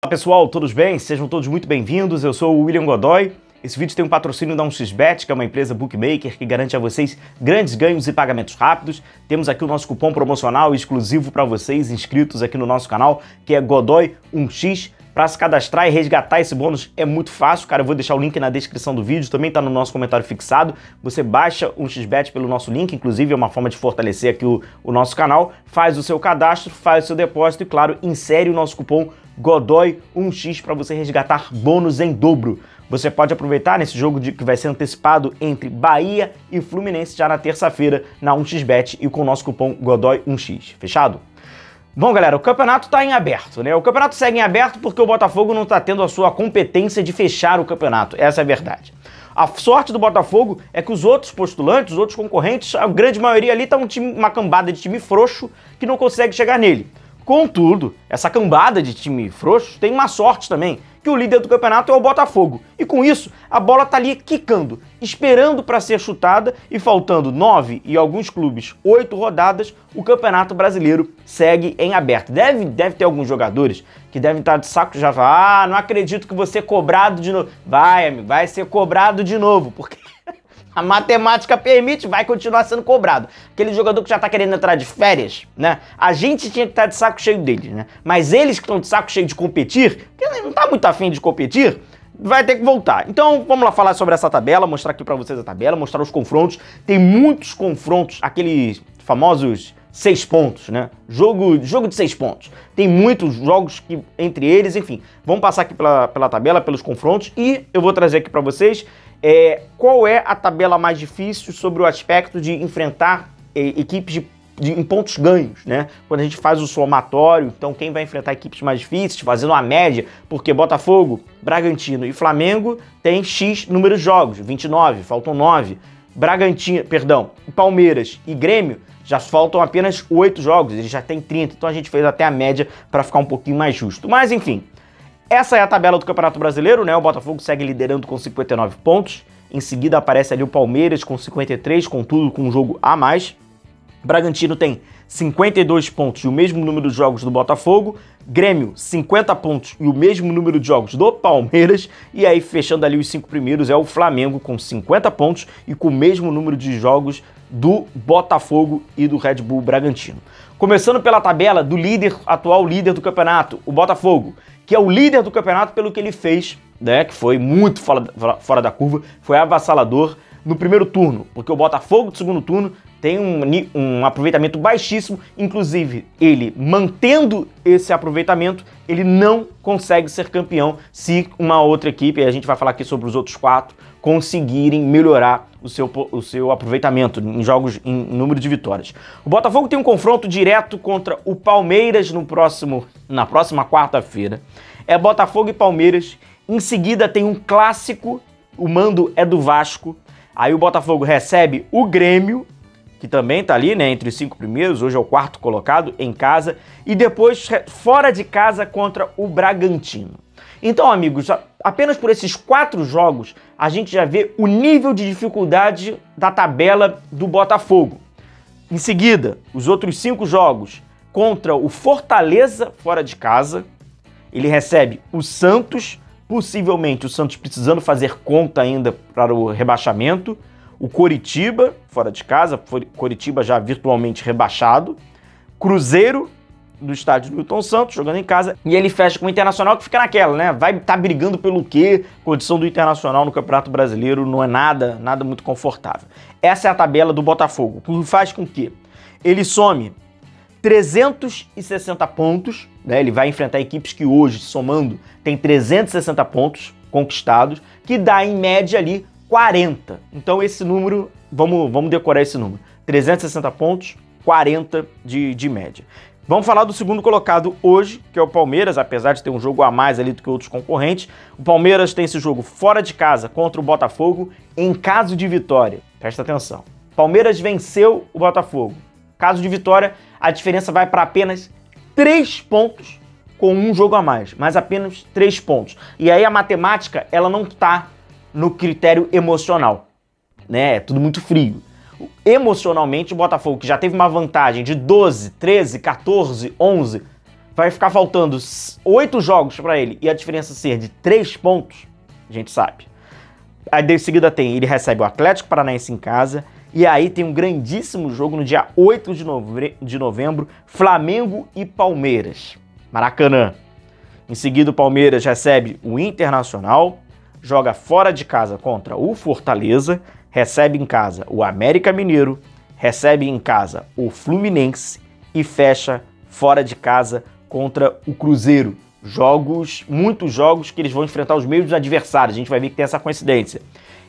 Olá pessoal, todos bem? Sejam todos muito bem-vindos, eu sou o William Godoy. Esse vídeo tem um patrocínio da 1xBet, que é uma empresa bookmaker que garante a vocês grandes ganhos e pagamentos rápidos. Temos aqui o nosso cupom promocional exclusivo para vocês inscritos aqui no nosso canal, que é Godoy1x. Para se cadastrar e resgatar esse bônus é muito fácil, cara. Eu vou deixar o link na descrição do vídeo, também está no nosso comentário fixado. Você baixa o 1xBet pelo nosso link, inclusive é uma forma de fortalecer aqui o nosso canal. Faz o seu cadastro, faz o seu depósito e, claro, insere o nosso cupom Godoy1x para você resgatar bônus em dobro. Você pode aproveitar nesse jogo que vai ser antecipado entre Bahia e Fluminense já na terça-feira na 1xBet e com o nosso cupom Godoy1x. Fechado? Bom, galera, o campeonato tá em aberto, né? O campeonato segue em aberto porque o Botafogo não tá tendo a sua competência de fechar o campeonato. Essa é a verdade. A sorte do Botafogo é que os outros postulantes, os outros concorrentes, a grande maioria ali tá uma cambada de time frouxo que não consegue chegar nele. Contudo, essa cambada de time frouxo tem uma sorte também, que o líder do campeonato é o Botafogo. E com isso, a bola tá ali quicando, esperando para ser chutada e faltando 9 e alguns clubes 8 rodadas, o Campeonato Brasileiro segue em aberto. Deve ter alguns jogadores que devem estar de saco já falar, não acredito que você ser cobrado de novo. Vai, amigo, vai ser cobrado de novo, porque a matemática permite, vai continuar sendo cobrado. Aquele jogador que já tá querendo entrar de férias, né? A gente tinha que estar de saco cheio deles, né? Mas eles que estão de saco cheio de competir, que não tá muito afim de competir, vai ter que voltar. Então vamos lá falar sobre essa tabela, mostrar aqui pra vocês a tabela, mostrar os confrontos. Tem muitos confrontos, aqueles famosos 6 pontos, né? Jogo de 6 pontos. Tem muitos jogos que, entre eles, enfim. Vamos passar aqui pela tabela, pelos confrontos e eu vou trazer aqui pra vocês qual é a tabela mais difícil sobre o aspecto de enfrentar equipes em pontos ganhos, né? Quando a gente faz o somatório, então quem vai enfrentar equipes mais difíceis, fazendo a média, porque Botafogo, Bragantino e Flamengo tem X número de jogos, 29, faltam 9. Palmeiras e Grêmio já faltam apenas 8 jogos, eles já tem 30, então a gente fez até a média para ficar um pouquinho mais justo. Mas enfim, essa é a tabela do Campeonato Brasileiro, né? O Botafogo segue liderando com 59 pontos. Em seguida aparece ali o Palmeiras com 53, contudo com um jogo a mais. Bragantino tem 52 pontos e o mesmo número de jogos do Botafogo. Grêmio, 50 pontos e o mesmo número de jogos do Palmeiras. E aí, fechando ali os 5 primeiros, é o Flamengo com 50 pontos e com o mesmo número de jogos do Botafogo e do Red Bull Bragantino. Começando pela tabela do atual líder do campeonato, o Botafogo, que é o líder do campeonato pelo que ele fez, né, que foi muito fora da curva, foi avassalador no primeiro turno, porque o Botafogo do segundo turno tem um aproveitamento baixíssimo, inclusive ele mantendo esse aproveitamento, ele não consegue ser campeão se uma outra equipe, e a gente vai falar aqui sobre os outros 4, conseguirem melhorar o seu aproveitamento em jogos, em número de vitórias. O Botafogo tem um confronto direto contra o Palmeiras na próxima quarta-feira. É Botafogo e Palmeiras. Em seguida tem um clássico, o mando é do Vasco. Aí o Botafogo recebe o Grêmio, que também tá ali, né, entre os 5 primeiros, hoje é o 4º colocado, em casa. E depois fora de casa contra o Bragantino. Então, amigos, apenas por esses 4 jogos, a gente já vê o nível de dificuldade da tabela do Botafogo. Em seguida, os outros 5 jogos contra o Fortaleza fora de casa. Ele recebe o Santos, possivelmente o Santos precisando fazer conta ainda para o rebaixamento. O Coritiba, fora de casa, Coritiba já virtualmente rebaixado. Cruzeiro, do estádio do Newton Santos, jogando em casa, e ele fecha com o Internacional, que fica naquela, né? Vai estar brigando pelo quê? Condição do Internacional no Campeonato Brasileiro não é nada muito confortável. Essa é a tabela do Botafogo, que faz com que ele some 360 pontos, né? Ele vai enfrentar equipes que hoje, somando, tem 360 pontos conquistados, que dá em média ali 40. Então esse número, vamos decorar esse número. 360 pontos, 40 de média. Vamos falar do segundo colocado hoje, que é o Palmeiras, apesar de ter um jogo a mais ali do que outros concorrentes. O Palmeiras tem esse jogo fora de casa contra o Botafogo em caso de vitória. Presta atenção. Palmeiras venceu o Botafogo. Caso de vitória, a diferença vai para apenas 3 pontos com um jogo a mais, mas apenas 3 pontos. E aí a matemática, ela não está no critério emocional, né? É tudo muito frio. Emocionalmente, o Botafogo, que já teve uma vantagem de 12, 13, 14, 11, vai ficar faltando 8 jogos para ele e a diferença ser de 3 pontos, a gente sabe. Aí em seguida ele recebe o Atlético Paranaense em casa, e aí tem um grandíssimo jogo no dia 8 de novembro, Flamengo e Palmeiras, Maracanã. Em seguida o Palmeiras recebe o Internacional, joga fora de casa contra o Fortaleza, recebe em casa o América Mineiro, recebe em casa o Fluminense e fecha fora de casa contra o Cruzeiro. Muitos jogos que eles vão enfrentar os mesmos adversários, a gente vai ver que tem essa coincidência.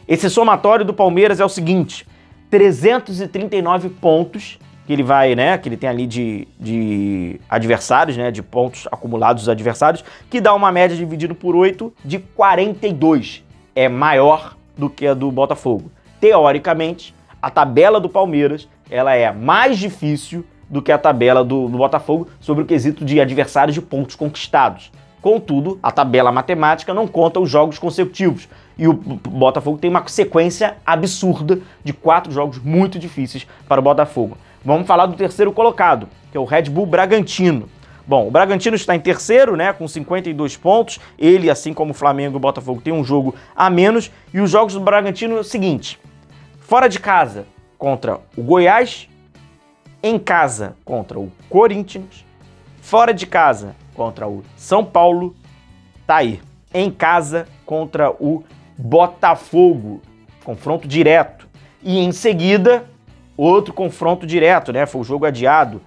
Esse somatório do Palmeiras é o seguinte: 339 pontos que ele vai, né, que ele tem ali de adversários, né, de pontos acumulados dos adversários, que dá uma média dividido por 8 de 42. É maior do que a do Botafogo. Teoricamente, a tabela do Palmeiras, ela é mais difícil do que a tabela do Botafogo sobre o quesito de adversários de pontos conquistados. Contudo, a tabela matemática não conta os jogos consecutivos. E o Botafogo tem uma sequência absurda de 4 jogos muito difíceis para o Botafogo. Vamos falar do terceiro colocado, que é o Red Bull Bragantino. Bom, o Bragantino está em terceiro, né, com 52 pontos. Ele, assim como o Flamengo e o Botafogo, tem um jogo a menos. E os jogos do Bragantino é o seguinte: fora de casa contra o Goiás, em casa contra o Corinthians, fora de casa contra o São Paulo, tá aí, em casa contra o Botafogo, confronto direto. E em seguida, outro confronto direto, né? Foi o jogo adiado.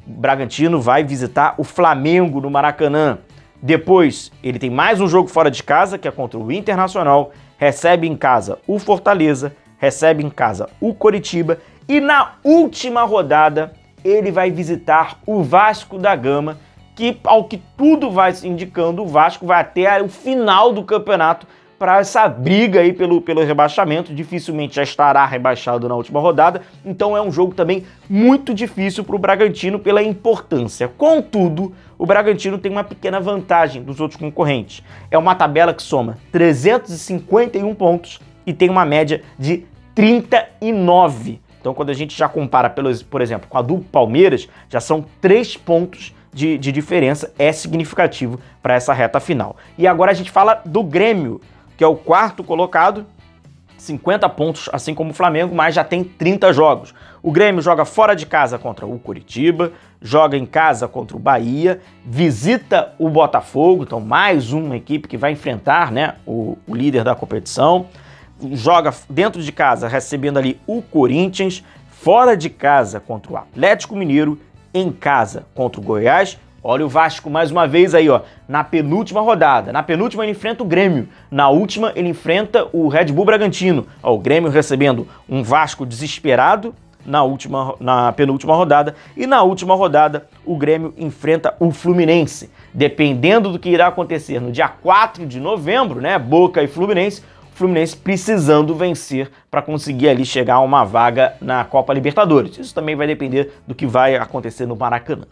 O Bragantino vai visitar o Flamengo no Maracanã. Depois, ele tem mais um jogo fora de casa, que é contra o Internacional, recebe em casa o Fortaleza, recebe em casa o Coritiba, e na última rodada ele vai visitar o Vasco da Gama, que, ao que tudo vai indicando, o Vasco vai até o final do campeonato para essa briga aí pelo rebaixamento. Dificilmente já estará rebaixado na última rodada, então é um jogo também muito difícil para o Bragantino pela importância. Contudo, o Bragantino tem uma pequena vantagem dos outros concorrentes. É uma tabela que soma 351 pontos e tem uma média de 39. Então, quando a gente já compara, por exemplo, com a do Palmeiras, já são 3 pontos de diferença, é significativo para essa reta final. E agora a gente fala do Grêmio, que é o quarto colocado, 50 pontos, assim como o Flamengo, mas já tem 30 jogos. O Grêmio joga fora de casa contra o Coritiba, joga em casa contra o Bahia, visita o Botafogo, então mais uma equipe que vai enfrentar, né, o líder da competição. Joga dentro de casa, recebendo ali o Corinthians, fora de casa contra o Atlético Mineiro, em casa contra o Goiás. Olha o Vasco mais uma vez aí, ó, na penúltima rodada. Na penúltima ele enfrenta o Grêmio, na última ele enfrenta o Red Bull Bragantino. Ó, o Grêmio recebendo um Vasco desesperado na penúltima rodada, e na última rodada o Grêmio enfrenta o Fluminense. Dependendo do que irá acontecer no dia 4 de novembro, né, Boca e Fluminense precisando vencer para conseguir ali chegar a uma vaga na Copa Libertadores. Isso também vai depender do que vai acontecer no Maracanã.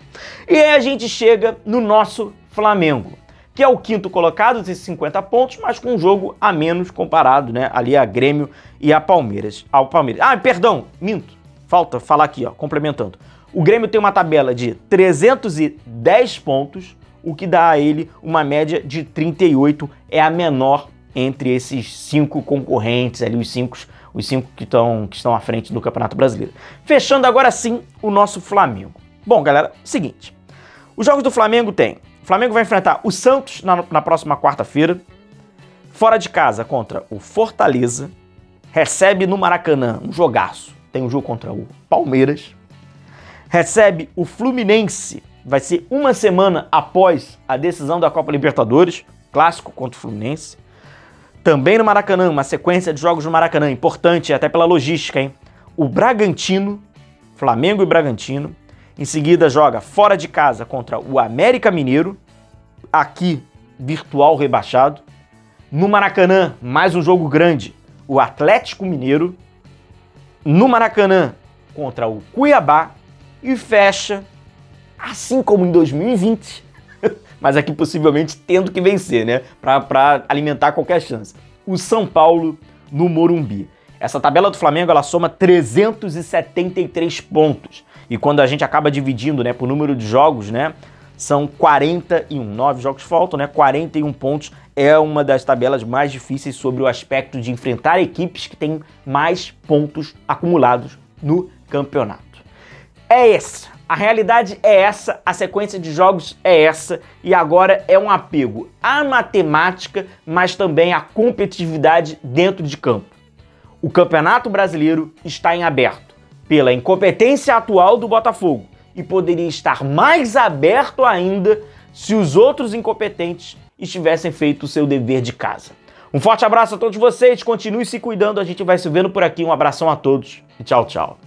E aí a gente chega no nosso Flamengo, que é o quinto colocado, desses 50 pontos, mas com um jogo a menos comparado, né, ali a Grêmio e a Palmeiras. Ah, perdão, minto. Falta falar aqui, ó, complementando. O Grêmio tem uma tabela de 310 pontos, o que dá a ele uma média de 38, é a menor entre esses 5 concorrentes ali, os cinco que estão à frente do Campeonato Brasileiro. Fechando agora sim o nosso Flamengo. Bom, galera, seguinte. Os jogos do Flamengo tem: o Flamengo vai enfrentar o Santos na próxima quarta-feira, fora de casa contra o Fortaleza, recebe no Maracanã um jogaço, tem um jogo contra o Palmeiras, recebe o Fluminense, vai ser uma semana após a decisão da Copa Libertadores, clássico contra o Fluminense. Também no Maracanã, uma sequência de jogos no Maracanã, importante até pela logística, hein? O Bragantino, Flamengo e Bragantino. Em seguida joga fora de casa contra o América Mineiro, aqui virtual rebaixado. No Maracanã, mais um jogo grande, o Atlético Mineiro. No Maracanã, contra o Cuiabá. E fecha, assim como em 2020... mas aqui possivelmente tendo que vencer, né? Para alimentar qualquer chance. O São Paulo no Morumbi. Essa tabela do Flamengo, ela soma 373 pontos. E quando a gente acaba dividindo, né, por número de jogos, né, são 41. 9 jogos faltam, né? 41 pontos é uma das tabelas mais difíceis sobre o aspecto de enfrentar equipes que têm mais pontos acumulados no campeonato. É essa. A realidade é essa, a sequência de jogos é essa, e agora é um apego à matemática, mas também à competitividade dentro de campo. O Campeonato Brasileiro está em aberto pela incompetência atual do Botafogo e poderia estar mais aberto ainda se os outros incompetentes estivessem feito o seu dever de casa. Um forte abraço a todos vocês, continue se cuidando, a gente vai se vendo por aqui, um abração a todos e tchau, tchau.